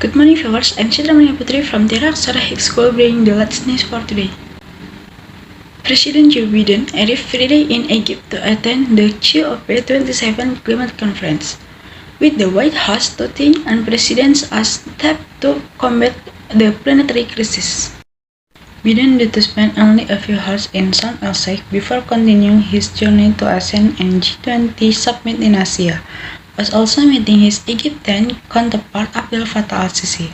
Good morning viewers, I'm Citra Putri from Tera Aksara High School bringing the latest news for today. President Joe Biden arrived Friday in Egypt to attend the COP27 climate conference, with the White House touting on president's step to combat the planetary crisis. Biden did to spend only a few hours in Sharm el-Sheikh before continuing his journey to ASEAN and G20 summit in Asia, was also meeting his Egyptian counterpart Abdel Fattah al-Sisi.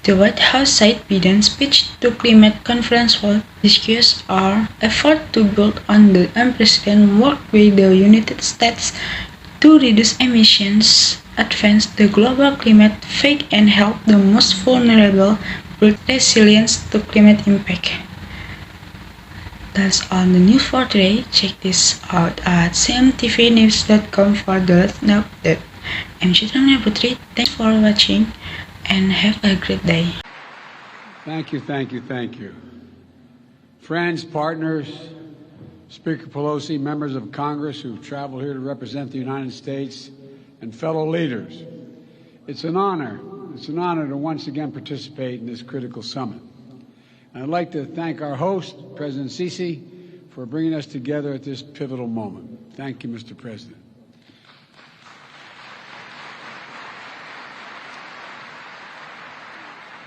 The White House said Biden's speech to climate conference will discuss our effort to build on the unprecedented work by the United States to reduce emissions, advance the global climate fight, and help the most vulnerable build resilience to climate impact. That's all the news for today. Check this out at cmtvnews.com for the latest update. I'm Citra Putri. Thanks for watching and have a great day. Thank you. Friends, partners, Speaker Pelosi, members of Congress who've traveled here to represent the United States, and fellow leaders. It's an honor to once again participate in this critical summit. And I'd like to thank our host, President Sisi, for bringing us together at this pivotal moment. Thank you, Mr. President.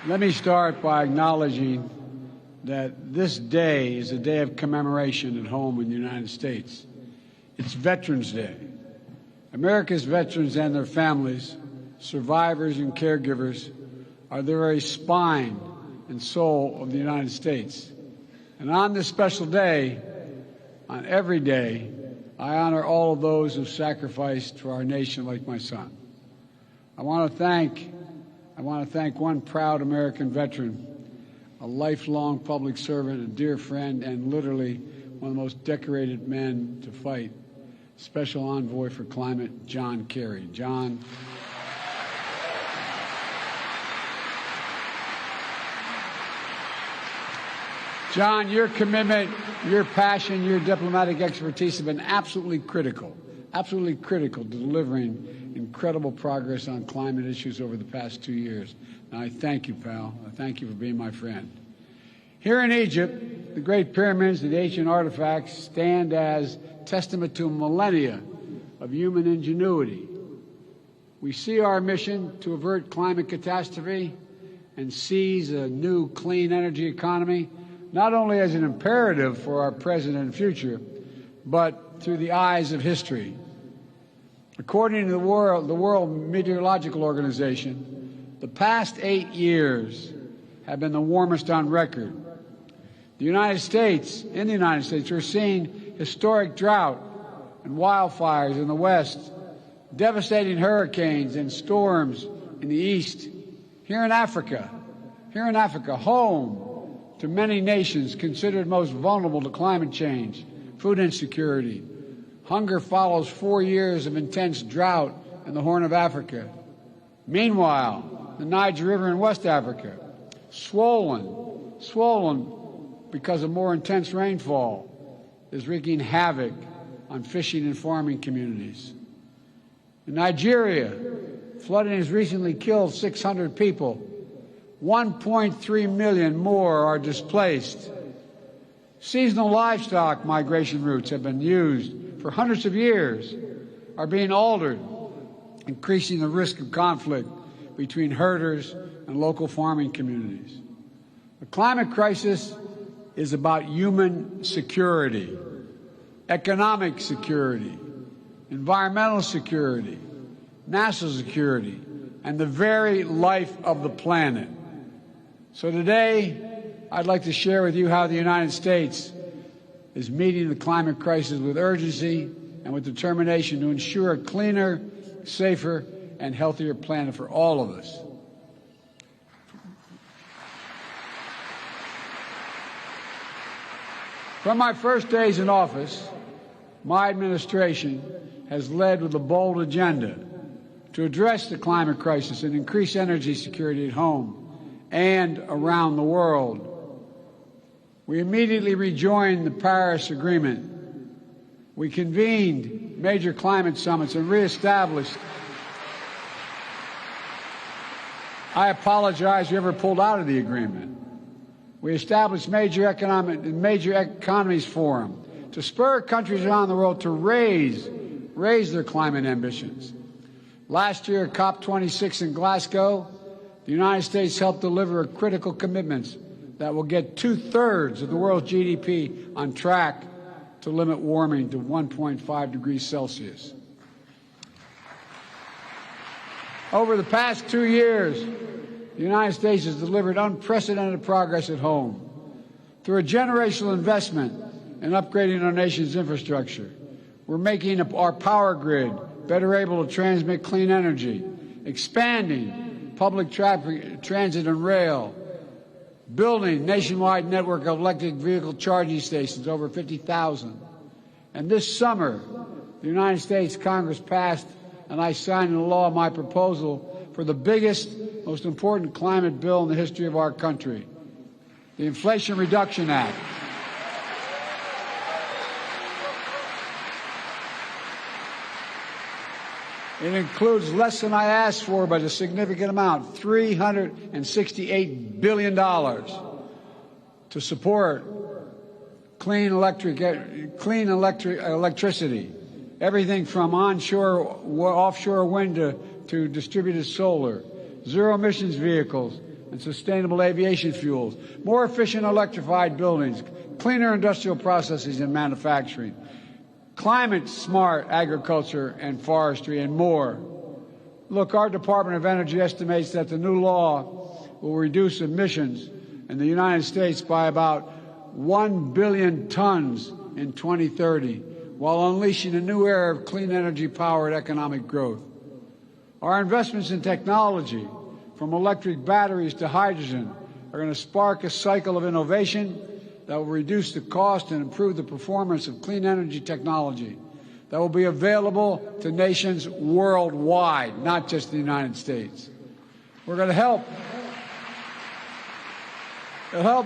Let me start by acknowledging that this day is a day of commemoration at home in the United States. It's Veterans Day. America's veterans and their families, survivors and caregivers, are the very spine and soul of the United States. And on this special day, on every day, I honor all of those who sacrificed for our nation like my son. I want to thank one proud American veteran, a lifelong public servant, a dear friend, and literally one of the most decorated men to fight, Special Envoy for Climate, John Kerry. John, your commitment, your passion, your diplomatic expertise have been absolutely critical to delivering incredible progress on climate issues over the past 2 years. And I thank you, pal. I thank you for being my friend. Here in Egypt, the Great Pyramids and the ancient artifacts stand as testament to millennia of human ingenuity. We see our mission to avert climate catastrophe and seize a new clean energy economy not only as an imperative for our present and future, but through the eyes of history. According to the World Meteorological Organization, the past 8 years have been the warmest on record. In the United States, we're seeing historic drought and wildfires in the West, devastating hurricanes and storms in the East. Here in Africa, home to many nations considered most vulnerable to climate change, food insecurity. Hunger follows 4 years of intense drought in the Horn of Africa. Meanwhile, the Niger River in West Africa, swollen because of more intense rainfall, is wreaking havoc on fishing and farming communities. In Nigeria, flooding has recently killed 600 people. 1.3 million more are displaced. Seasonal livestock migration routes have been used for hundreds of years, are being altered, increasing the risk of conflict between herders and local farming communities. The climate crisis is about human security, economic security, environmental security, national security, and the very life of the planet. So today, I'd like to share with you how the United States is meeting the climate crisis with urgency and with determination to ensure a cleaner, safer, and healthier planet for all of us. From my first days in office, my administration has led with a bold agenda to address the climate crisis and increase energy security at home and around the world. We immediately rejoined the Paris Agreement. We convened major climate summits and reestablished I apologize whoever pulled out of the agreement. We established major economies forum to spur countries around the world to raise their climate ambitions. Last year at COP27 in Glasgow, the United States helped deliver critical commitments that will get 2/3 of the world's GDP on track to limit warming to 1.5 degrees Celsius. Over the past 2 years, the United States has delivered unprecedented progress at home through a generational investment in upgrading our nation's infrastructure. We're making our power grid better able to transmit clean energy, expanding public transit and rail, building nationwide network of electric vehicle charging stations, over 50,000. And this summer, the United States Congress passed, and I signed into law my proposal for the biggest, most important climate bill in the history of our country, the Inflation Reduction Act. It includes less than I asked for, but a significant amount, $368 billion, to support clean electricity, everything from offshore wind to distributed solar, zero-emissions vehicles and sustainable aviation fuels, more efficient electrified buildings, cleaner industrial processes and manufacturing, climate-smart agriculture and forestry, and more. Look, our Department of Energy estimates that the new law will reduce emissions in the United States by about 1 billion tons in 2030, while unleashing a new era of clean energy-powered economic growth. Our investments in technology, from electric batteries to hydrogen, are going to spark a cycle of innovation that will reduce the cost and improve the performance of clean energy technology that will be available to nations worldwide, not just the United States. We're going to help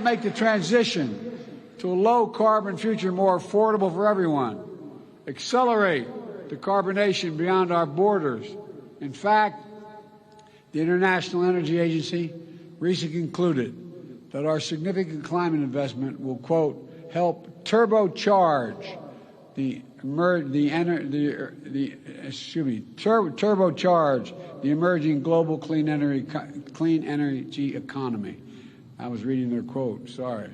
make the transition to a low-carbon future more affordable for everyone, accelerate decarbonation beyond our borders. In fact, the International Energy Agency recently concluded that our significant climate investment will, quote, help turbocharge the emerging global clean energy economy. I was reading their quote, sorry.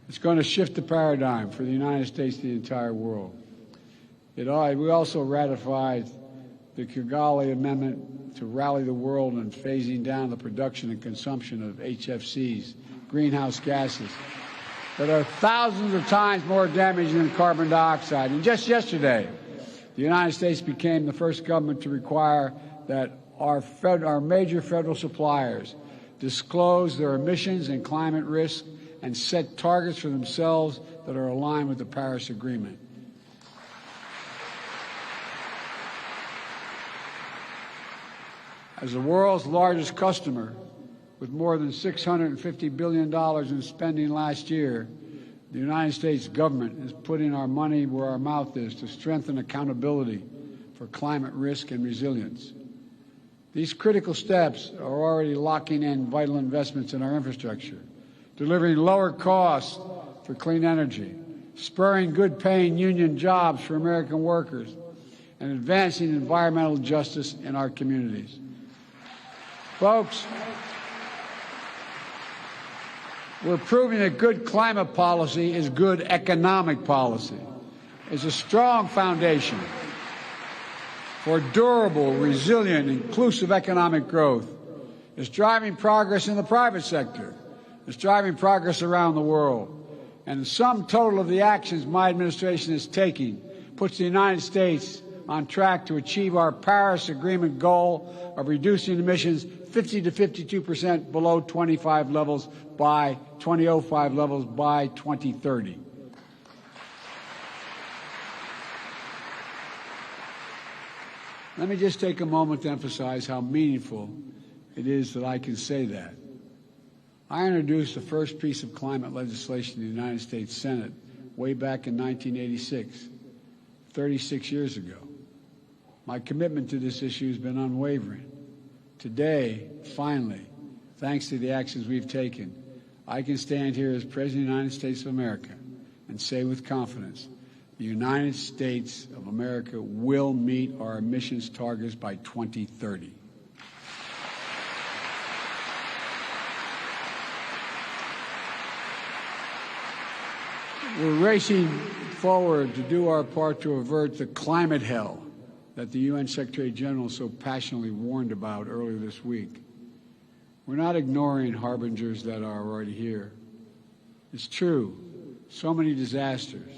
It's going to shift the paradigm for the United States and the entire world. We also ratified the Kigali Amendment to rally the world in phasing down the production and consumption of HFCs, greenhouse gases, that are thousands of times more damaging than carbon dioxide. And just yesterday, the United States became the first government to require that our major federal suppliers disclose their emissions and climate risk and set targets for themselves that are aligned with the Paris Agreement. As the world's largest customer, with more than $650 billion in spending last year, the United States government is putting our money where our mouth is to strengthen accountability for climate risk and resilience. These critical steps are already locking in vital investments in our infrastructure, delivering lower costs for clean energy, spurring good-paying union jobs for American workers, and advancing environmental justice in our communities. Folks, we're proving that good climate policy is good economic policy. It's a strong foundation for durable, resilient, inclusive economic growth. It's driving progress in the private sector. It's driving progress around the world. And the sum total of the actions my administration is taking puts the United States on track to achieve our Paris Agreement goal of reducing emissions 50 to 52% below 2005 levels by 2030. Let me just take a moment to emphasize how meaningful it is that I can say that. I introduced the first piece of climate legislation in the United States Senate way back in 1986, 36 years ago. My commitment to this issue has been unwavering. Today, finally, thanks to the actions we've taken, I can stand here as President of the United States of America and say with confidence, the United States of America will meet our emissions targets by 2030. We're racing forward to do our part to avert the climate hell that the UN Secretary General so passionately warned about earlier this week. We're not ignoring harbingers that are already here. It's true, so many disasters,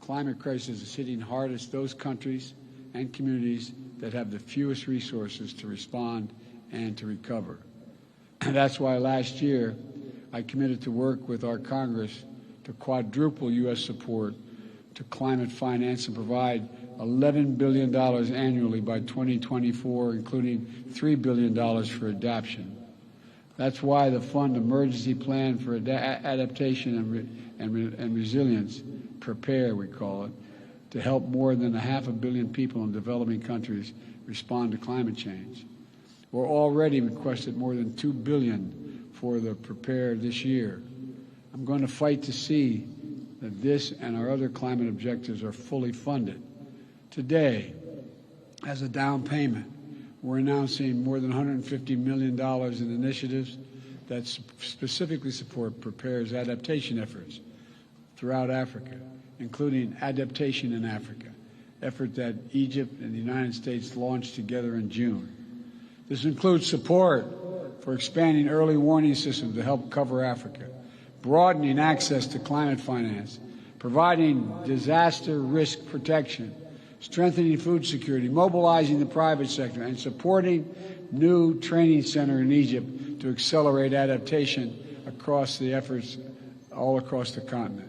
climate crisis is hitting hardest those countries and communities that have the fewest resources to respond and to recover. And that's why last year I committed to work with our Congress to quadruple U.S. support to climate finance and provide $11 billion annually by 2024, including $3 billion for adaptation. That's why the Fund Emergency Plan for Adaptation and Resilience, PREPARE we call it, to help more than 500 million people in developing countries respond to climate change. We're already requested more than $2 billion for the PREPARE this year. I'm going to fight to see that this and our other climate objectives are fully funded. Today, as a down payment, we're announcing more than $150 million in initiatives that specifically support PREPARE's adaptation efforts throughout Africa, including Adaptation in Africa, effort that Egypt and the United States launched together in June. This includes support for expanding early warning systems to help cover Africa, broadening access to climate finance, providing disaster risk protection, strengthening food security, mobilizing the private sector, and supporting new training center in Egypt to accelerate adaptation across the efforts all across the continent.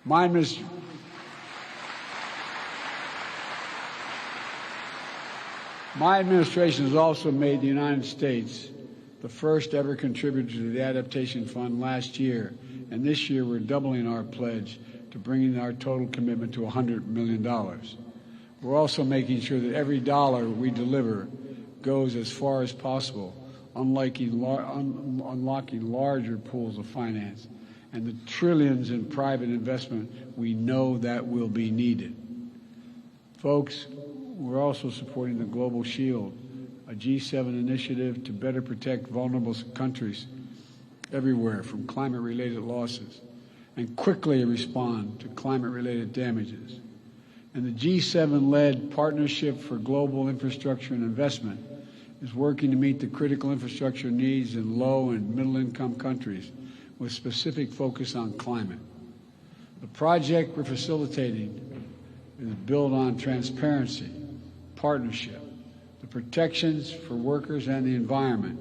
My administration has also made the United States the first ever contributor to the Adaptation Fund last year, and this year we're doubling our pledge to bringing our total commitment to $100 million. We're also making sure that every dollar we deliver goes as far as possible, unlocking larger pools of finance and the trillions in private investment we know that will be needed. Folks, we're also supporting the Global Shield, a G7 initiative to better protect vulnerable countries everywhere from climate-related losses and quickly respond to climate-related damages. And the G7-led Partnership for Global Infrastructure and Investment is working to meet the critical infrastructure needs in low and middle-income countries with specific focus on climate. The project we're facilitating is built on transparency, partnership, the protections for workers and the environment.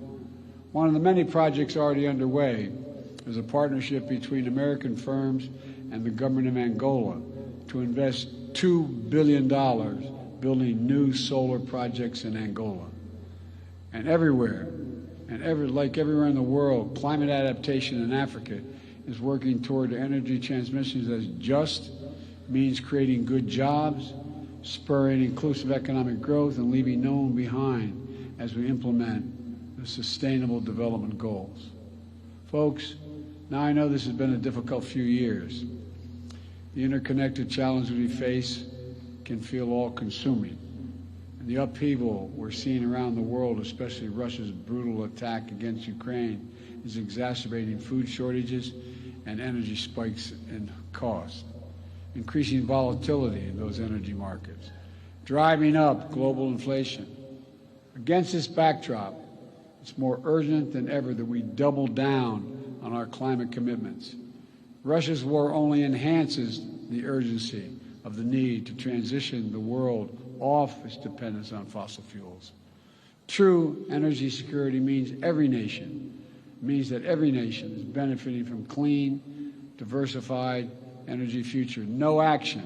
One of the many projects already underway is a partnership between American firms and the government of Angola to invest $2 billion building new solar projects in Angola. And like everywhere in the world, climate adaptation in Africa is working toward energy transmissions as just means creating good jobs, spurring inclusive economic growth, and leaving no one behind as we implement the Sustainable Development Goals. Folks, now I know this has been a difficult few years. The interconnected challenges we face can feel all-consuming. And the upheaval we're seeing around the world, especially Russia's brutal attack against Ukraine, is exacerbating food shortages and energy spikes in cost, increasing volatility in those energy markets, driving up global inflation. Against this backdrop, it's more urgent than ever that we double down on our climate commitments. Russia's war only enhances the urgency of the need to transition the world off its dependence on fossil fuels. True energy security means that every nation is benefiting from clean, diversified energy future. No action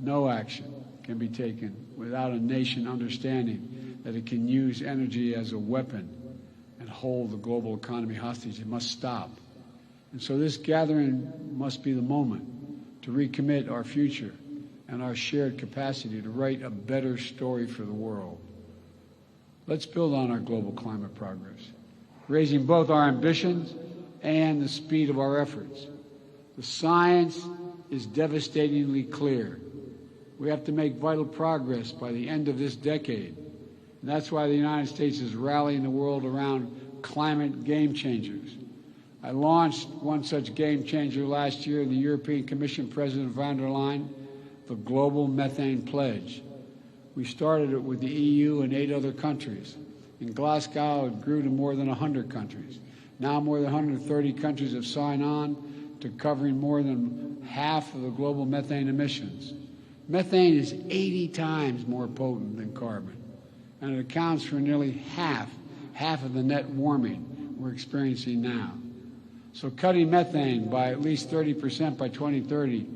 can be taken without a nation understanding that it can use energy as a weapon and hold the global economy hostage. It must stop. And so this gathering must be the moment to recommit our future and our shared capacity to write a better story for the world. Let's build on our global climate progress, raising both our ambitions and the speed of our efforts. The science is devastatingly clear. We have to make vital progress by the end of this decade. And that's why the United States is rallying the world around climate game changers. I launched one such game changer last year in the European Commission President von der Leyen, the Global Methane Pledge. We started it with the EU and 8 other countries. In Glasgow, it grew to more than 100 countries. Now more than 130 countries have signed on to covering more than half of the global methane emissions. Methane is 80 times more potent than carbon, and it accounts for nearly half of the net warming we're experiencing now. So cutting methane by at least 30% by 2030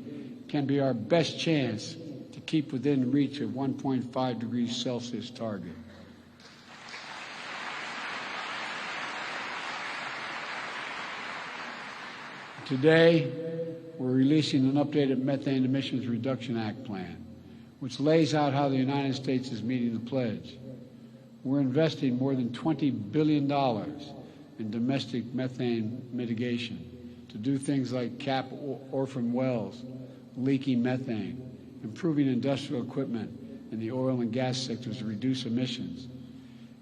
can be our best chance to keep within reach of 1.5 degrees Celsius target. Today, we're releasing an updated Methane Emissions Reduction Act plan, which lays out how the United States is meeting the pledge. We're investing more than $20 billion in domestic methane mitigation to do things like cap orphan wells, leaking methane, improving industrial equipment in the oil and gas sectors to reduce emissions.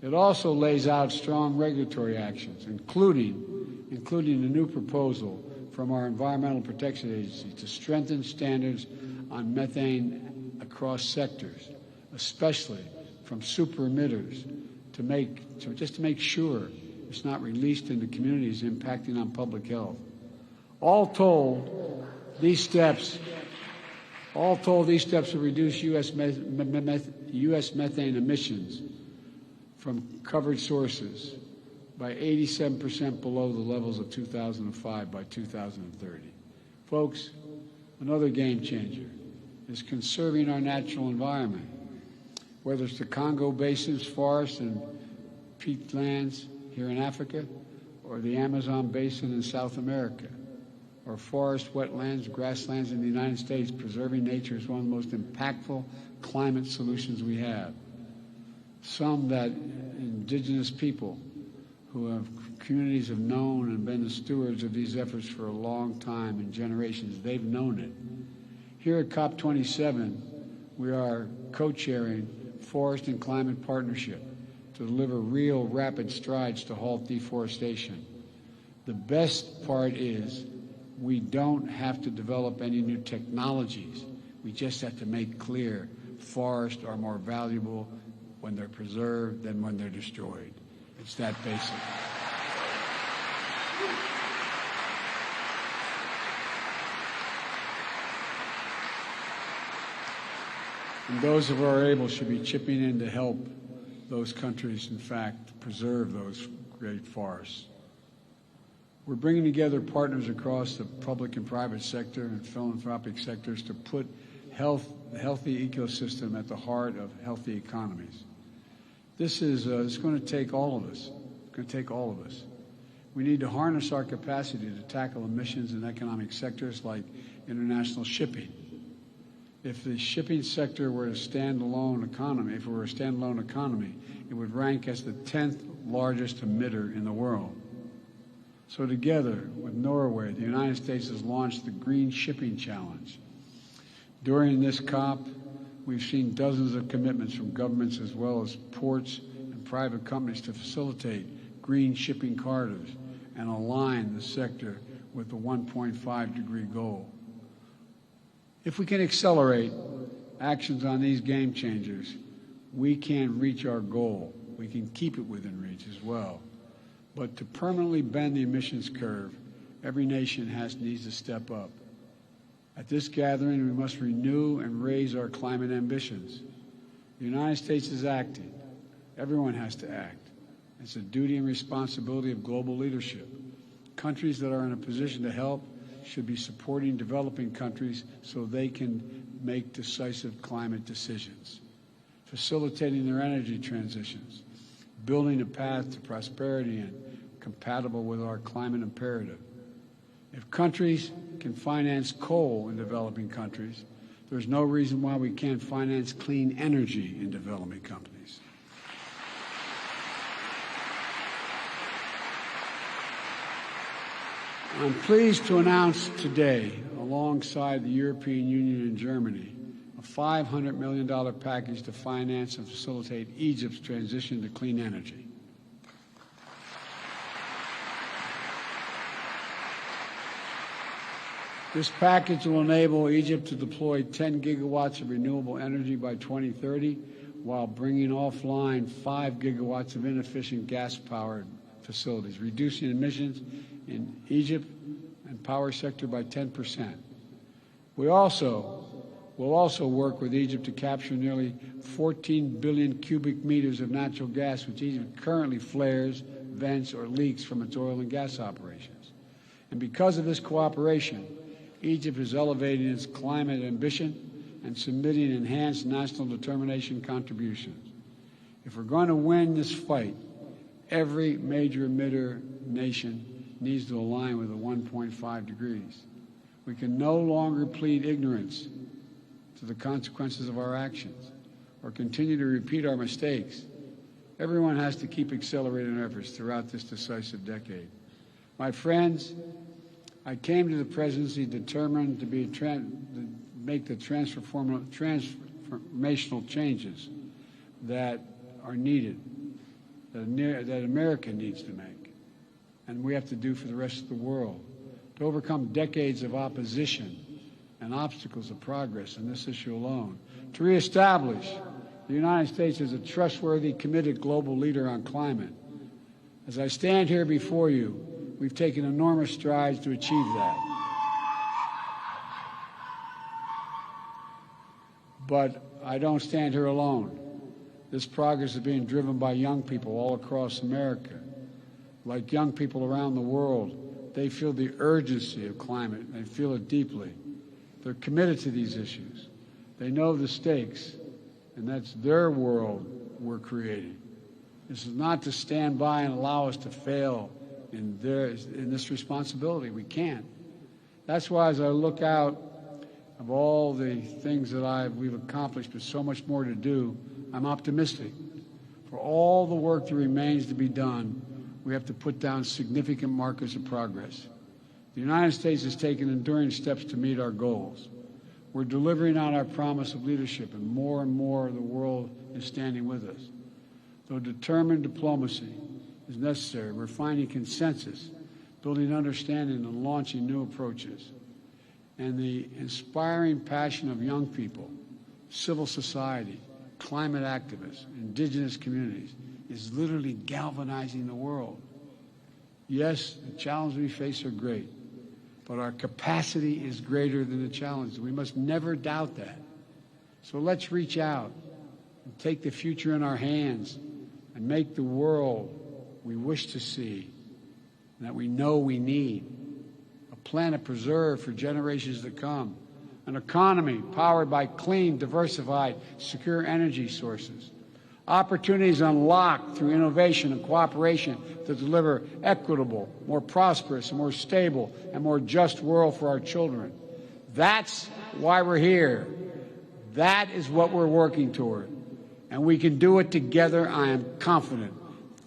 It also lays out strong regulatory actions, including a new proposal from our Environmental Protection Agency to strengthen standards on methane across sectors, especially from super emitters, to make sure it's not released into communities impacting on public health. All told, these steps will reduce U.S. methane emissions from covered sources by 87% below the levels of 2005 by 2030. Folks, another game changer is conserving our natural environment, whether it's the Congo Basin's forests and peatlands here in Africa, or the Amazon Basin in South America, or forest, wetlands, grasslands in the United States. Preserving nature is one of the most impactful climate solutions we have. Some that indigenous people communities have known and been the stewards of these efforts for a long time and generations. They've known it. Here at COP27, we are co-chairing Forest and Climate Partnership to deliver real rapid strides to halt deforestation. The best part is we don't have to develop any new technologies. We just have to make clear forests are more valuable when they're preserved than when they're destroyed. It's that basic. And those who are able should be chipping in to help those countries, in fact, preserve those great forests. We're bringing together partners across the public and private sector and philanthropic sectors to put the healthy ecosystem at the heart of healthy economies. This is it's going to take all of us. It's going to take all of us. We need to harness our capacity to tackle emissions in economic sectors like international shipping. If the shipping sector were a standalone economy, it would rank as the 10th largest emitter in the world. So together with Norway, the United States has launched the Green Shipping Challenge. During this COP, we've seen dozens of commitments from governments as well as ports and private companies to facilitate green shipping corridors and align the sector with the 1.5 degree goal. If we can accelerate actions on these game changers, we can reach our goal. We can keep it within reach as well. But to permanently bend the emissions curve, every nation needs to step up. At this gathering, we must renew and raise our climate ambitions. The United States is acting. Everyone has to act. It's a duty and responsibility of global leadership. Countries that are in a position to help should be supporting developing countries so they can make decisive climate decisions, facilitating their energy transitions, building a path to prosperity and compatible with our climate imperative. If countries can finance coal in developing countries, there's no reason why we can't finance clean energy in developing countries. I'm pleased to announce today, alongside the European Union and Germany, a $500 million package to finance and facilitate Egypt's transition to clean energy. This package will enable Egypt to deploy 10 gigawatts of renewable energy by 2030, while bringing offline 5 gigawatts of inefficient gas-powered facilities, reducing emissions in Egypt and power sector by 10%. We will also work with Egypt to capture nearly 14 billion cubic meters of natural gas, which Egypt currently flares, vents, or leaks from its oil and gas operations. And because of this cooperation, Egypt is elevating its climate ambition and submitting enhanced national determination contributions. If we're going to win this fight, every major emitter nation needs to align with the 1.5 degrees. We can no longer plead ignorance to the consequences of our actions or continue to repeat our mistakes. Everyone has to keep accelerating efforts throughout this decisive decade. My friends, I came to the presidency determined to make the transformational changes that are needed, that America needs to make, and we have to do for the rest of the world, to overcome decades of opposition and obstacles of progress in this issue alone, to reestablish the United States as a trustworthy, committed global leader on climate. As I stand here before you, we've taken enormous strides to achieve that. But I don't stand here alone. This progress is being driven by young people all across America. Like young people around the world, they feel the urgency of climate. They feel it deeply. They're committed to these issues. They know the stakes, and that's their world we're creating. This is not to stand by and allow us to fail in this responsibility. We can't. That's why, as I look out of all the things that we've accomplished, but so much more to do, I'm optimistic. For all the work that remains to be done, we have to put down significant markers of progress. The United States has taken enduring steps to meet our goals. We're delivering on our promise of leadership, and more of the world is standing with us. Though determined diplomacy is necessary, we're finding consensus, building understanding, and launching new approaches. And the inspiring passion of young people, civil society, climate activists, indigenous communities is literally galvanizing the world. Yes, the challenges we face are great, but our capacity is greater than the challenges. We must never doubt that. So let's reach out and take the future in our hands and make the world we wish to see and that we know we need. A planet preserved for generations to come. An economy powered by clean, diversified, secure energy sources. Opportunities unlocked through innovation and cooperation to deliver equitable, more prosperous, and more stable, and more just world for our children. That's why we're here. That is what we're working toward. And we can do it together, I am confident.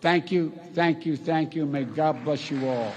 Thank you, thank you, thank you. May God bless you all.